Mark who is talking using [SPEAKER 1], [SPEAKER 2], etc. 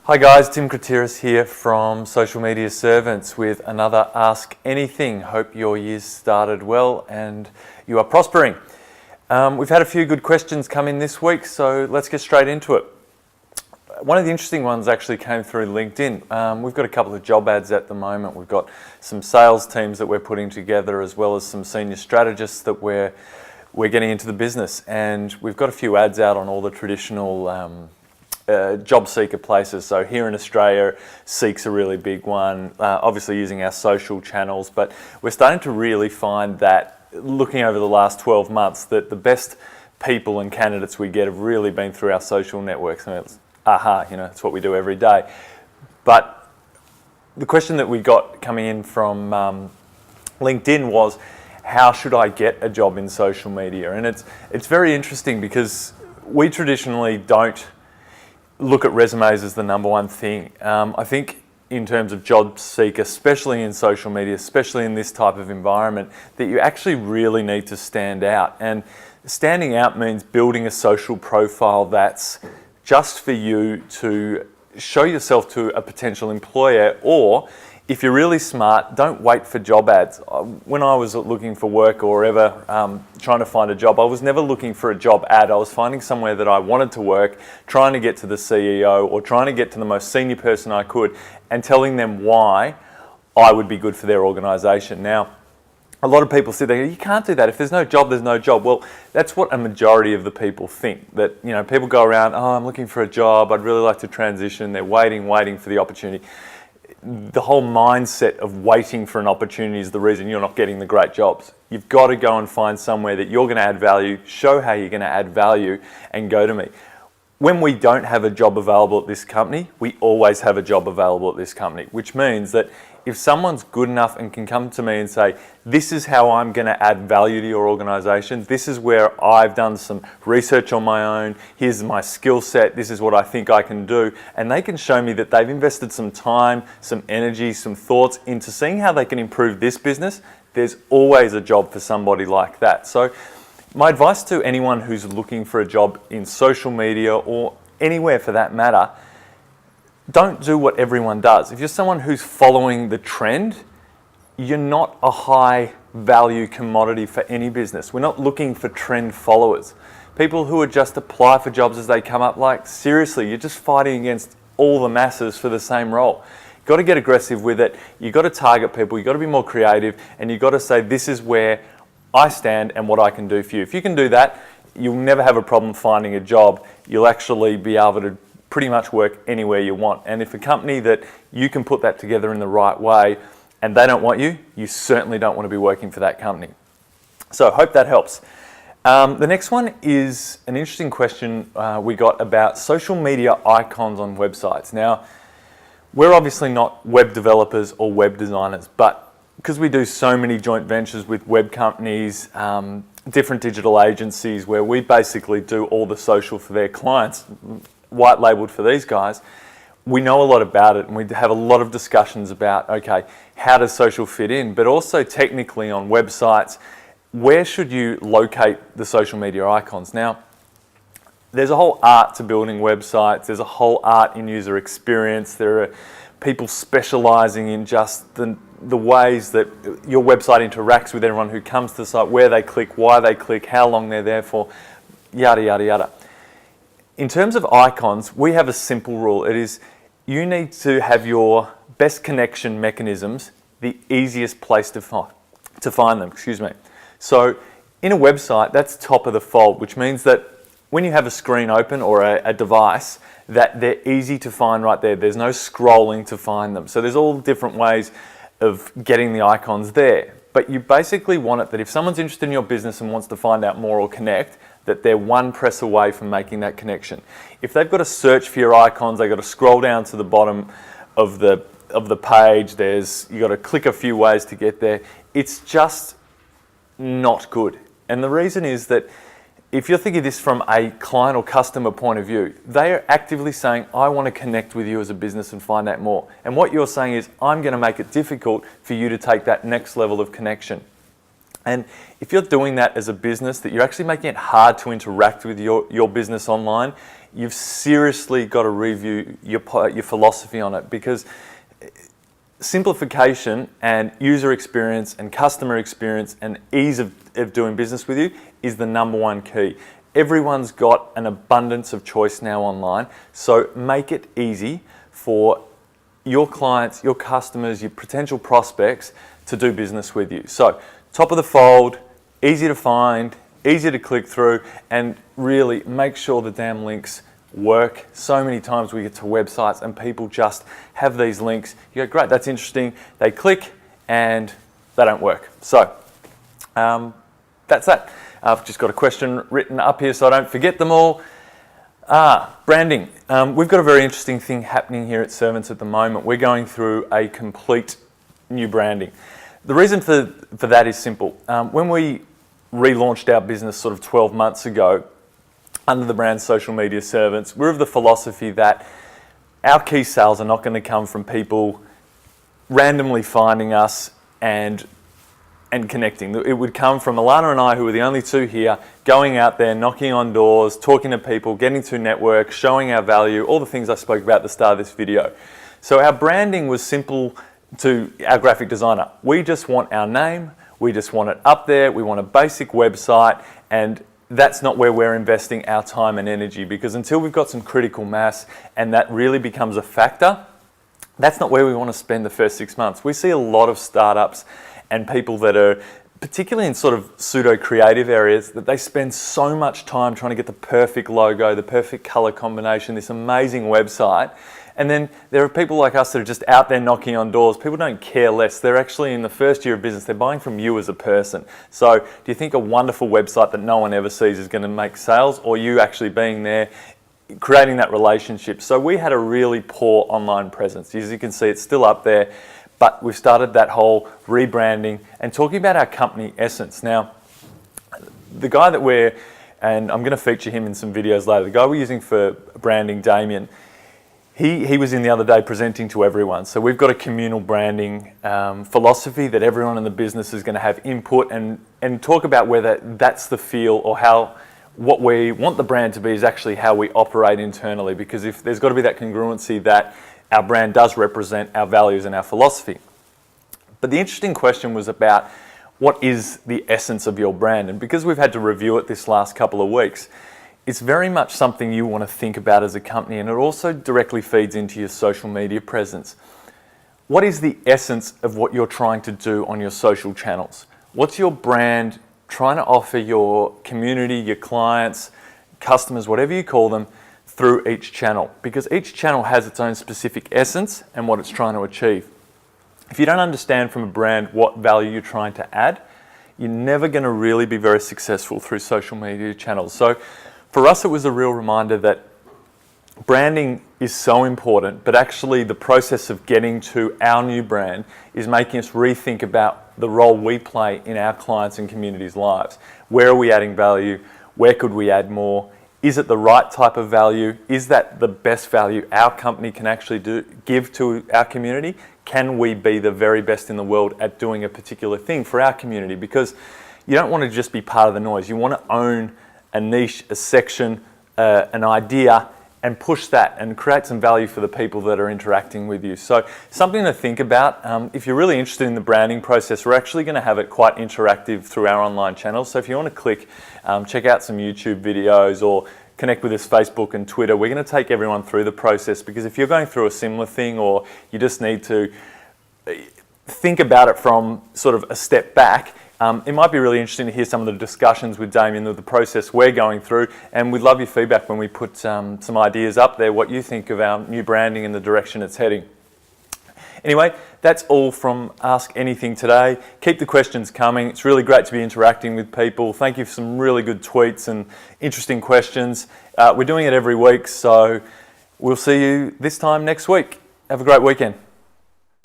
[SPEAKER 1] Hi guys, Tim Kratiris here from Social Media Servants with another Ask Anything. Hope your year's started well and you are prospering. We've had a few good questions come in this week, so let's get straight into it. One of the interesting ones actually came through LinkedIn. We've got a couple of job ads at the moment. We've got some sales teams that we're putting together, as well as some senior strategists that we're getting into the business. And we've got a few ads out on all the traditional job seeker places. So here in Australia, Seek's a really big one, obviously using our social channels, but we're starting to really find that, looking over the last 12 months, that the best people and candidates we get have really been through our social networks. I mean, it's what we do every day. But the question that we got coming in from LinkedIn was, how should I get a job in social media? And it's very interesting because we traditionally don't look at resumes as the number one thing. I think in terms of job seeker, especially in social media, especially in this type of environment, that you actually really need to stand out. And standing out means building a social profile that's just for you to show yourself to a potential employer, or if you're really smart, don't wait for job ads. When I was looking for work or ever trying to find a job, I was never looking for a job ad. I was finding somewhere that I wanted to work, trying to get to the CEO or trying to get to the most senior person I could, and telling them why I would be good for their organisation. Now, a lot of people sit there, you can't do that. If there's no job, there's no job. Well, that's what a majority of the people think. That, people go around, I'm looking for a job, I'd really like to transition. They're waiting for the opportunity. The whole mindset of waiting for an opportunity is the reason you're not getting the great jobs. You've got to go and find somewhere that you're going to add value, show how you're going to add value, and go to me. When we don't have a job available at this company, we always have a job available at this company, which means that if someone's good enough and can come to me and say, this is how I'm going to add value to your organisation, this is where I've done some research on my own, here's my skill set, this is what I think I can do, and they can show me that they've invested some time, some energy, some thoughts into seeing how they can improve this business, there's always a job for somebody like that. So my advice to anyone who's looking for a job in social media or anywhere for that matter, don't do what everyone does. If you're someone who's following the trend, you're not a high value commodity for any business. We're not looking for trend followers. People who would just apply for jobs as they come up, seriously, you're just fighting against all the masses for the same role. You've got to get aggressive with it. You've got to target people. You've got to be more creative, and you've got to say, this is where I stand and what I can do for you. If you can do that, you'll never have a problem finding a job. You'll actually be able to pretty much work anywhere you want. And if a company that you can put that together in the right way and they don't want you, you certainly don't want to be working for that company. So hope that helps. The next one is an interesting question we got about social media icons on websites. Now, we're obviously not web developers or web designers, but because we do so many joint ventures with web companies, different digital agencies where we basically do all the social for their clients, white labeled for these guys, we know a lot about it, and we have a lot of discussions about, okay, how does social fit in, but also technically on websites, where should you locate the social media icons? Now, there's a whole art to building websites, there's a whole art in user experience, there are people specializing in just the ways that your website interacts with everyone who comes to the site, where they click, why they click, how long they're there for, yada, yada, yada. In terms of icons, we have a simple rule. It is, you need to have your best connection mechanisms the easiest place to find them. So in a website, that's top of the fold, which means that when you have a screen open or a device, that they're easy to find right there. There's no scrolling to find them. So there's all different ways of getting the icons there. But you basically want it that if someone's interested in your business and wants to find out more or connect, that they're one press away from making that connection. If they've got to search for your icons, they've got to scroll down to the bottom of the page, you've got to click a few ways to get there. It's just not good. And the reason is that if you're thinking this from a client or customer point of view, they are actively saying, I want to connect with you as a business and find out more. And what you're saying is, I'm going to make it difficult for you to take that next level of connection. And if you're doing that as a business, that you're actually making it hard to interact with your business online, you've seriously got to review your philosophy on it, because simplification and user experience and customer experience and ease of doing business with you is the number one key. Everyone's got an abundance of choice now online, so make it easy for your clients, your customers, your potential prospects to do business with you. So top of the fold, easy to find, easy to click through, and really make sure the damn links work. So many times we get to websites and people just have these links. You go, great, that's interesting. They click and they don't work. So that's that. I've just got a question written up here so I don't forget them all. Branding. We've got a very interesting thing happening here at Servants at the moment. We're going through a complete new branding. The reason for that is simple. When we relaunched our business sort of 12 months ago under the brand Social Media Servants, we're of the philosophy that our key sales are not going to come from people randomly finding us and connecting. It would come from Alana and I, who are the only two here, going out there, knocking on doors, talking to people, getting to network, showing our value, all the things I spoke about at the start of this video. So our branding was simple to our graphic designer. We just want our name, we just want it up there, we want a basic website, and that's not where we're investing our time and energy, because until we've got some critical mass and that really becomes a factor, that's not where we want to spend the first 6 months. We see a lot of startups and people that are, particularly in sort of pseudo-creative areas, that they spend so much time trying to get the perfect logo, the perfect color combination, this amazing website. And then there are people like us that are just out there knocking on doors. People don't care less. They're actually in the first year of business, they're buying from you as a person. So do you think a wonderful website that no one ever sees is going to make sales, or you actually being there, creating that relationship? So we had a really poor online presence. As you can see, it's still up there. But we've started that whole rebranding and talking about our company essence. Now, the guy that and I'm going to feature him in some videos later, the guy we're using for branding, Damien, he was in the other day presenting to everyone. So we've got a communal branding philosophy that everyone in the business is going to have input and talk about whether that's the feel or how what we want the brand to be is actually how we operate internally. Because if there's got to be that congruency that our brand does represent our values and our philosophy. But the interesting question was about what is the essence of your brand? And because we've had to review it this last couple of weeks, it's very much something you want to think about as a company, and it also directly feeds into your social media presence. What is the essence of what you're trying to do on your social channels? What's your brand trying to offer your community, your clients, customers, whatever you call them, through each channel? Because each channel has its own specific essence and what it's trying to achieve. If you don't understand from a brand what value you're trying to add, you're never going to really be very successful through social media channels. So for us, it was a real reminder that branding is so important, but actually the process of getting to our new brand is making us rethink about the role we play in our clients and communities' lives. Where are we adding value? Where could we add more? Is it the right type of value? Is that the best value our company can actually give to our community? Can we be the very best in the world at doing a particular thing for our community? Because you don't want to just be part of the noise. You want to own a niche, a section, an idea, and push that and create some value for the people that are interacting with you. So something to think about. If you're really interested in the branding process, we're actually going to have it quite interactive through our online channels. So if you want to click, check out some YouTube videos or connect with us Facebook and Twitter. We're going to take everyone through the process, because if you're going through a similar thing, or you just need to think about it from sort of a step back, it might be really interesting to hear some of the discussions with Damien of the process we're going through, and we'd love your feedback when we put some ideas up there, what you think of our new branding and the direction it's heading. Anyway, that's all from Ask Anything today. Keep the questions coming. It's really great to be interacting with people. Thank you for some really good tweets and interesting questions. We're doing it every week, so we'll see you this time next week. Have a great weekend.